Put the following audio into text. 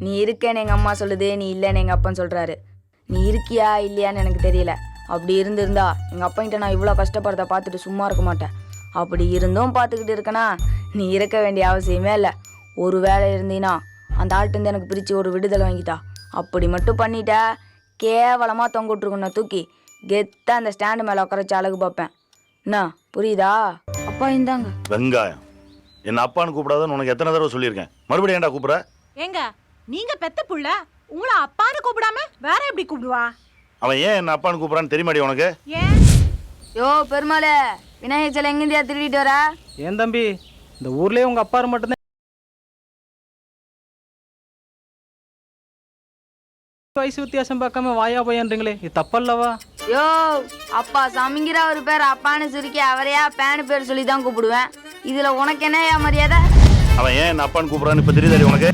நீ இருக்கேன்னு எங்கள் அம்மா சொல்லுது, நீ இல்லைன்னு எங்கள் அப்பன் சொல்கிறாரு. நீ இருக்கியா இல்லையான்னு எனக்கு தெரியல. அப்படி இருந்திருந்தா எங்கள் அப்பன்கிட்ட நான் இவ்வளோ கஷ்டப்படுறத பார்த்துட்டு சும்மா இருக்க மாட்டேன். அப்படி இருந்தும் பார்த்துக்கிட்டு இருக்கனா, நீ இருக்க வேண்டிய அவசியமே இல்லை. ஒரு வேலை இருந்தீன்னா அந்த ஆள்கிட்ட எனக்கு பிரித்து ஒரு விடுதலை வாங்கிட்டா. அப்படி மட்டும் பண்ணிட்ட, கேவலமாக தொங்க விட்டுருக்குண்ணா தூக்கி கெத்தா அந்த ஸ்டாண்டு மேலே உட்காரச்சு அழகு பார்ப்பேன். என்ன புரியுதா? அப்பா இந்தாங்க வெங்காயம். என்ன அப்பான்னு கூப்பிடாதுன்னு உனக்கு எத்தனை தடவை சொல்லியிருக்கேன். மறுபடியும் ஏன்டா கூப்பிடுற? ஏங்க நீங்க பெத்த புள்ள உங்களை அப்பான்னு கூப்பிடாம வேற எப்படி கூப்பிடுவா? அவன் ஏன் என்ன அப்பான்னு கூப்பிடான்னு தெரியுமாடி உனக்கு? ஏன்? யோ பெருமாளே, விநாயகர் சிலை எங்கேருந்தியா திருடிட்டு வர? ஏன் தம்பி, இந்த ஊர்லயே உங்க அப்பா மட்டும்தான் வயசு வித்தியாசம் பார்க்காம வாயா போயன்றீங்களே, இது தப்பல்லவா? யோ அப்பா சாமிங்கிற ஒரு பேர் அப்பான்னு சுருக்கி அவரையா பேனு பேர் சொல்லி தான் கூப்பிடுவேன். இதுல உனக்கு என்ன மரியாதை? அவன் ஏன் என்ன அப்பான்னு கூப்பிடான்னு இப்ப தெரியுதாடி உனக்கு?